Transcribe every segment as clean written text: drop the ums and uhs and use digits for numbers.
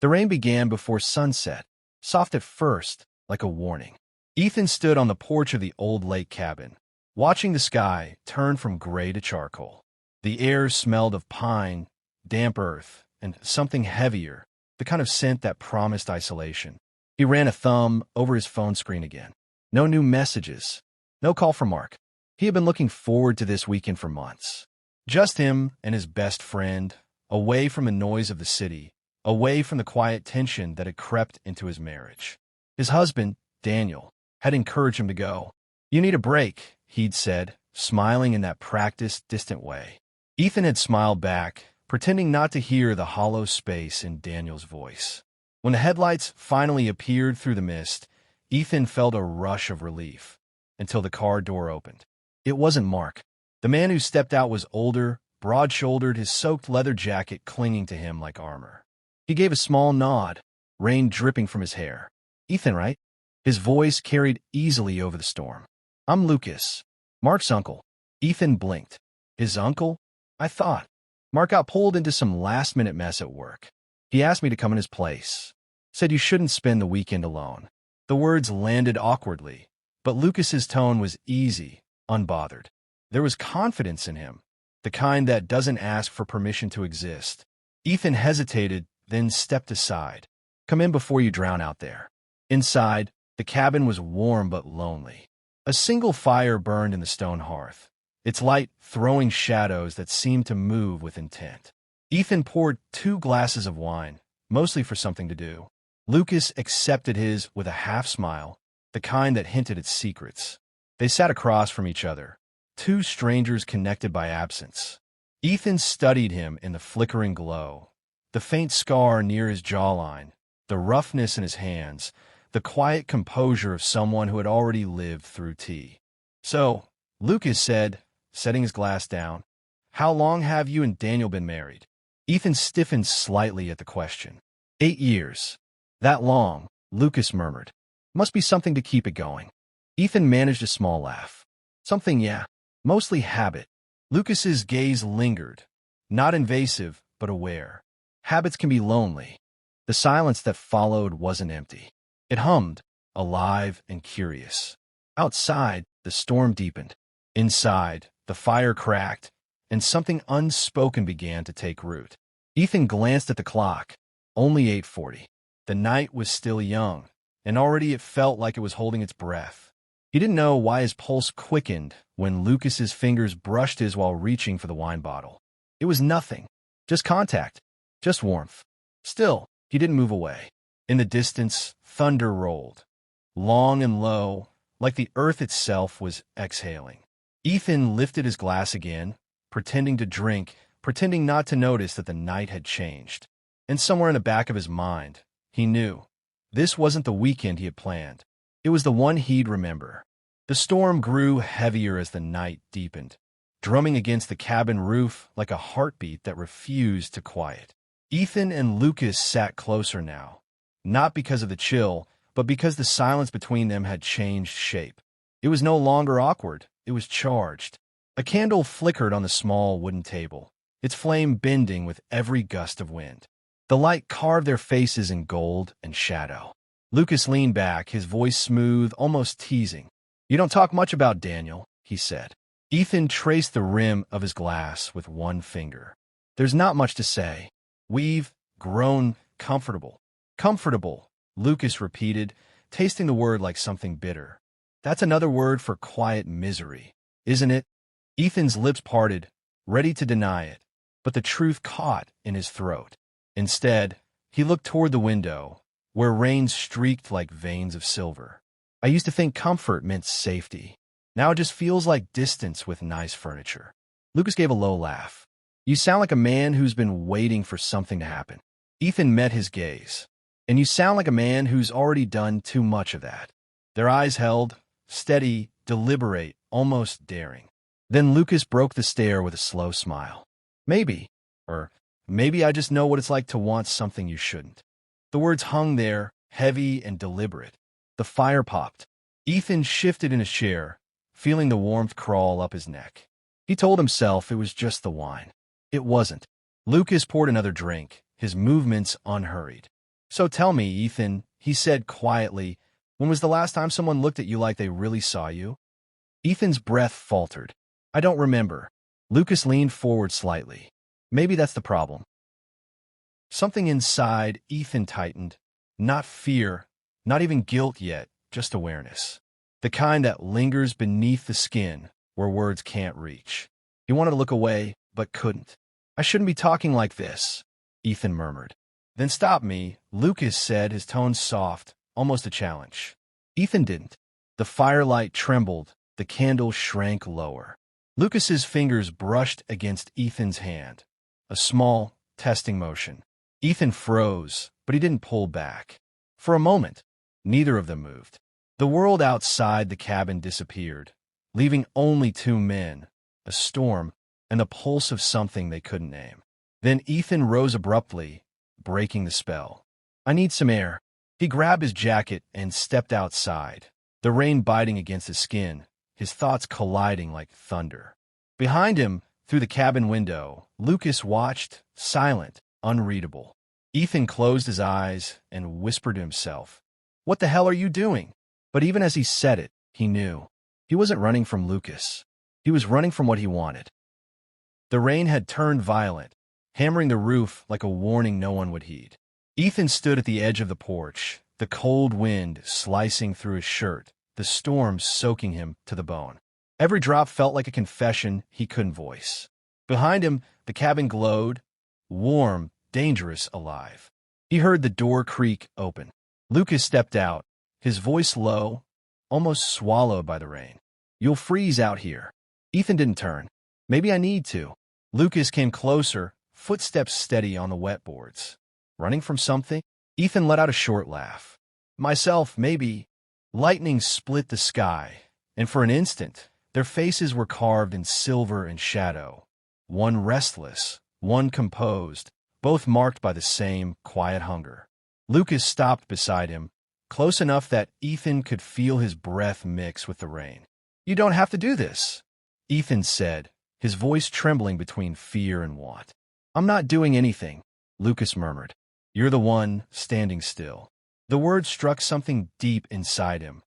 The rain began before sunset, soft at first, like a warning. Ethan stood on the porch of the old lake cabin, watching the sky turn from gray to charcoal. The air smelled of pine, damp earth, and something heavier, the kind of scent that promised isolation. He ran a thumb over his phone screen again. No new messages. No call from Mark. He had been looking forward to this weekend for months. Just him and his best friend, away from the noise of the city, away from the quiet tension that had crept into his marriage. His husband, Daniel, had encouraged him to go. "You need a break," he'd said, smiling in that practiced, distant way. Ethan had smiled back, pretending not to hear the hollow space in Daniel's voice. When the headlights finally appeared through the mist, Ethan felt a rush of relief, until the car door opened. It wasn't Mark. The man who stepped out was older, broad-shouldered, his soaked leather jacket clinging to him like armor. He gave a small nod, rain dripping from his hair. "Ethan, right?" His voice carried easily over the storm. "I'm Lucas, Mark's uncle." Ethan blinked. "His uncle?" "I thought. Mark got pulled into some last-minute mess at work. He asked me to come in his place. Said you shouldn't spend the weekend alone." The words landed awkwardly, but Lucas's tone was easy, unbothered. There was confidence in him, the kind that doesn't ask for permission to exist. Ethan hesitated, then stepped aside. "Come in before you drown out there." Inside, the cabin was warm but lonely. A single fire burned in the stone hearth, its light throwing shadows that seemed to move with intent. Ethan poured 2 glasses of wine, mostly for something to do. Lucas accepted his with a half-smile, the kind that hinted at secrets. They sat across from each other, 2 strangers connected by absence. Ethan studied him in the flickering glow, the faint scar near his jawline, the roughness in his hands, the quiet composure of someone who had already lived through tea. "So," Lucas said, setting his glass down, "how long have you and Daniel been married?" Ethan stiffened slightly at the question. 8 years. "That long," Lucas murmured. "Must be something to keep it going." Ethan managed a small laugh. "Something, yeah. Mostly habit." Lucas's gaze lingered, not invasive, but aware. Habits can be lonely. The silence that followed wasn't empty. It hummed, alive and curious. Outside, the storm deepened. Inside, the fire cracked, and something unspoken began to take root. Ethan glanced at the clock. Only 8:40. The night was still young, and already it felt like it was holding its breath. He didn't know why his pulse quickened when Lucas's fingers brushed his while reaching for the wine bottle. It was nothing. Just contact. Just warmth. Still, he didn't move away. In the distance, thunder rolled, long and low, like the earth itself was exhaling. Ethan lifted his glass again, pretending to drink, pretending not to notice that the night had changed. And somewhere in the back of his mind, he knew. This wasn't the weekend he had planned. It was the one he'd remember. The storm grew heavier as the night deepened, drumming against the cabin roof like a heartbeat that refused to quiet. Ethan and Lucas sat closer now, not because of the chill, but because the silence between them had changed shape. It was no longer awkward, it was charged. A candle flickered on the small wooden table, its flame bending with every gust of wind. The light carved their faces in gold and shadow. Lucas leaned back, his voice smooth, almost teasing. "You don't talk much about Daniel," he said. Ethan traced the rim of his glass with one finger. "There's not much to say. We've grown comfortable." "Comfortable," Lucas repeated, tasting the word like something bitter. "That's another word for quiet misery, isn't it?" Ethan's lips parted, ready to deny it, but the truth caught in his throat. Instead, he looked toward the window, where rain streaked like veins of silver. "I used to think comfort meant safety. Now it just feels like distance with nice furniture." Lucas gave a low laugh. "You sound like a man who's been waiting for something to happen." Ethan met his gaze. "And you sound like a man who's already done too much of that." Their eyes held, steady, deliberate, almost daring. Then Lucas broke the stare with a slow smile. "Maybe, or maybe I just know what it's like to want something you shouldn't." The words hung there, heavy and deliberate. The fire popped. Ethan shifted in his chair, feeling the warmth crawl up his neck. He told himself it was just the wine. It wasn't. Lucas poured another drink, his movements unhurried. "So tell me, Ethan," he said quietly, "when was the last time someone looked at you like they really saw you?" Ethan's breath faltered. "I don't remember." Lucas leaned forward slightly. "Maybe that's the problem." Something inside Ethan tightened. Not fear, not even guilt yet, just awareness. The kind that lingers beneath the skin, where words can't reach. He wanted to look away, but couldn't. "I shouldn't be talking like this," Ethan murmured. "Then stop me," Lucas said, his tone soft, almost a challenge. Ethan didn't. The firelight trembled, the candle shrank lower. Lucas's fingers brushed against Ethan's hand. A small, testing motion. Ethan froze, but he didn't pull back. For a moment, neither of them moved. The world outside the cabin disappeared, leaving only two men, a storm, and the pulse of something they couldn't name. Then Ethan rose abruptly, breaking the spell. "I need some air." He grabbed his jacket and stepped outside, the rain biting against his skin, his thoughts colliding like thunder. Behind him, through the cabin window, Lucas watched, silent, unreadable. Ethan closed his eyes and whispered to himself, "What the hell are you doing?" But even as he said it, he knew. He wasn't running from Lucas. He was running from what he wanted. The rain had turned violent, hammering the roof like a warning no one would heed. Ethan stood at the edge of the porch, the cold wind slicing through his shirt, the storm soaking him to the bone. Every drop felt like a confession he couldn't voice. Behind him, the cabin glowed, warm, dangerous, alive. He heard the door creak open. Lucas stepped out, his voice low, almost swallowed by the rain. "You'll freeze out here." Ethan didn't turn. "Maybe I need to." Lucas came closer, footsteps steady on the wet boards. "Running from something?" Ethan let out a short laugh. "Myself, maybe." Lightning split the sky, and for an instant, their faces were carved in silver and shadow. One restless, one composed, both marked by the same quiet hunger. Lucas stopped beside him, close enough that Ethan could feel his breath mix with the rain. "You don't have to do this," Ethan said, his voice trembling between fear and want. "I'm not doing anything," Lucas murmured. "You're the one standing still." The word struck something deep inside him.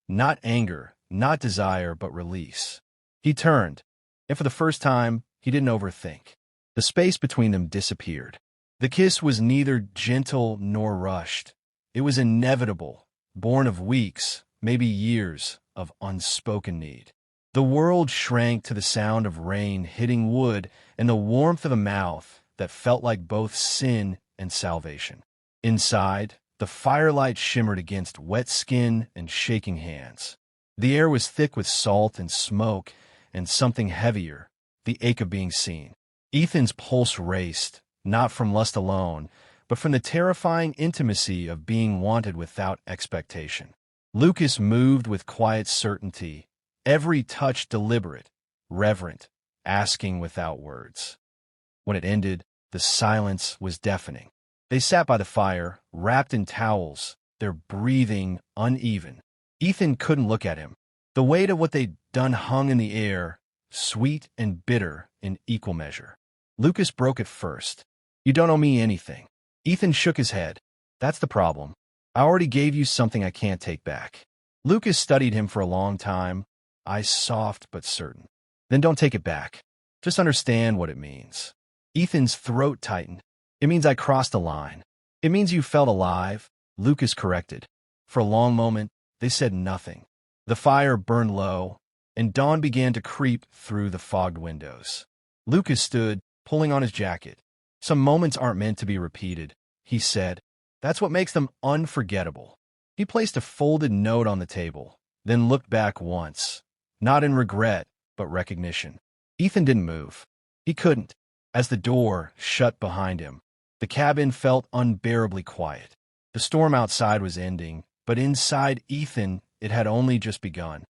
Not anger, not desire, but release. He turned, and for the first time, he didn't overthink. The space between them disappeared. The kiss was neither gentle nor rushed. It was inevitable, born of weeks, maybe years, of unspoken need. The world shrank to the sound of rain hitting wood and the warmth of a mouth that felt like both sin and salvation. Inside, the firelight shimmered against wet skin and shaking hands. The air was thick with salt and smoke and something heavier, the ache of being seen. Ethan's pulse raced, not from lust alone, but from the terrifying intimacy of being wanted without expectation. Lucas moved with quiet certainty, every touch deliberate, reverent, asking without words. When it ended, the silence was deafening. They sat by the fire, wrapped in towels, their breathing uneven. Ethan couldn't look at him. The weight of what they'd done hung in the air, sweet and bitter in equal measure. Lucas broke it first. "You don't owe me anything." Ethan shook his head. "That's the problem. I already gave you something I can't take back." Lucas studied him for a long time, eyes soft but certain. "Then don't take it back. Just understand what it means." Ethan's throat tightened. "It means I crossed a line. It means you felt alive," Lucas corrected. For a long moment, they said nothing. The fire burned low, and dawn began to creep through the fogged windows. Lucas stood, pulling on his jacket. "Some moments aren't meant to be repeated," he said. "That's what makes them unforgettable." He placed a folded note on the table, then looked back once, not in regret, but recognition. Ethan didn't move. He couldn't. As the door shut behind him, the cabin felt unbearably quiet. The storm outside was ending, but inside Ethan, it had only just begun.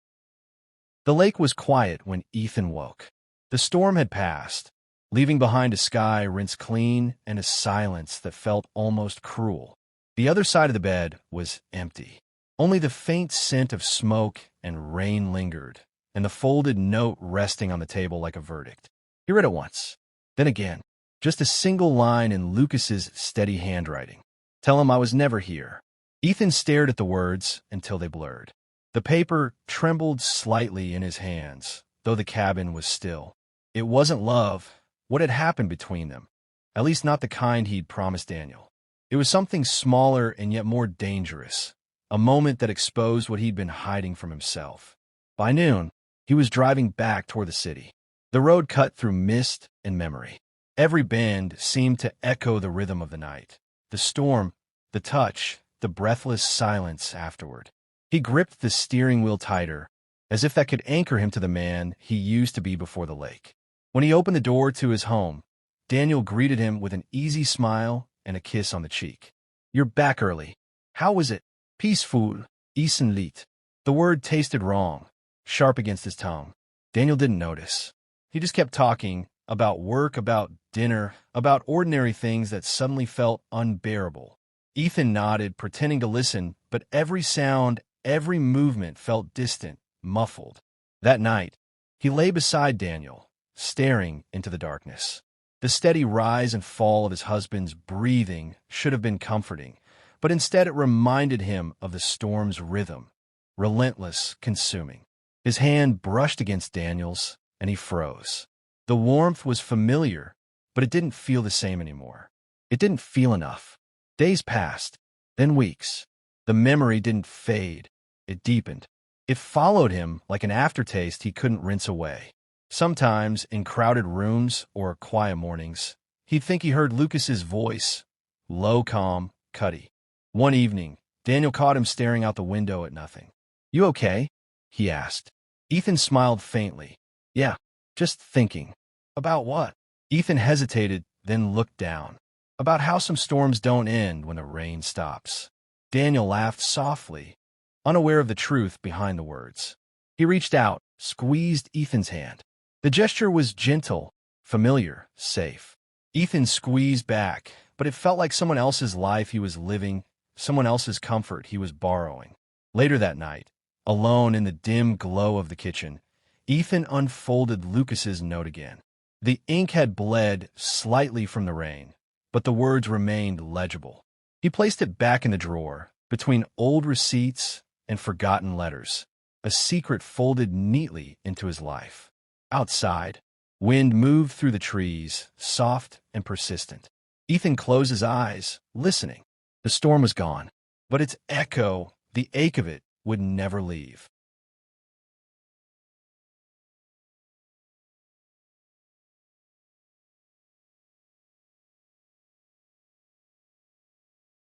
The lake was quiet when Ethan woke. The storm had passed, leaving behind a sky rinsed clean and a silence that felt almost cruel. The other side of the bed was empty. Only the faint scent of smoke and rain lingered, and the folded note resting on the table like a verdict. He read it once, then again, just a single line in Lucas's steady handwriting. Tell him I was never here. Ethan stared at the words until they blurred. The paper trembled slightly in his hands, though the cabin was still. It wasn't love. What had happened between them? At least not the kind he'd promised Daniel. It was something smaller and yet more dangerous, a moment that exposed what he'd been hiding from himself. By noon, he was driving back toward the city. The road cut through mist and memory. Every bend seemed to echo the rhythm of the night. The storm, the touch, the breathless silence afterward. He gripped the steering wheel tighter, as if that could anchor him to the man he used to be before the lake. When he opened the door to his home, Daniel greeted him with an easy smile and a kiss on the cheek. "You're back early. How was it?" "Peaceful, Essen Lied." The word tasted wrong, sharp against his tongue. Daniel didn't notice. He just kept talking about work, about dinner, about ordinary things that suddenly felt unbearable. Ethan nodded, pretending to listen, but every sound, every movement felt distant, muffled. That night, he lay beside Daniel, staring into the darkness. The steady rise and fall of his husband's breathing should have been comforting, but instead it reminded him of the storm's rhythm, relentless, consuming. His hand brushed against Daniel's, and he froze. The warmth was familiar, but it didn't feel the same anymore. It didn't feel enough. Days passed, then weeks. The memory didn't fade. It deepened. It followed him like an aftertaste he couldn't rinse away. Sometimes, in crowded rooms or quiet mornings, he'd think he heard Lucas's voice, low, calm, cutty. One evening, Daniel caught him staring out the window at nothing. "You okay?" he asked. Ethan smiled faintly. "Yeah, just thinking." "About what?" Ethan hesitated, then looked down. "About how some storms don't end when the rain stops." Daniel laughed softly, unaware of the truth behind the words. He reached out, squeezed Ethan's hand. The gesture was gentle, familiar, safe. Ethan squeezed back, but it felt like someone else's life he was living, someone else's comfort he was borrowing. Later that night, alone in the dim glow of the kitchen, Ethan unfolded Lucas's note again. The ink had bled slightly from the rain, but the words remained legible. He placed it back in the drawer, between old receipts and forgotten letters, a secret folded neatly into his life. Outside, wind moved through the trees, soft and persistent. Ethan closed his eyes, listening. The storm was gone, but its echo, the ache of it, would never leave.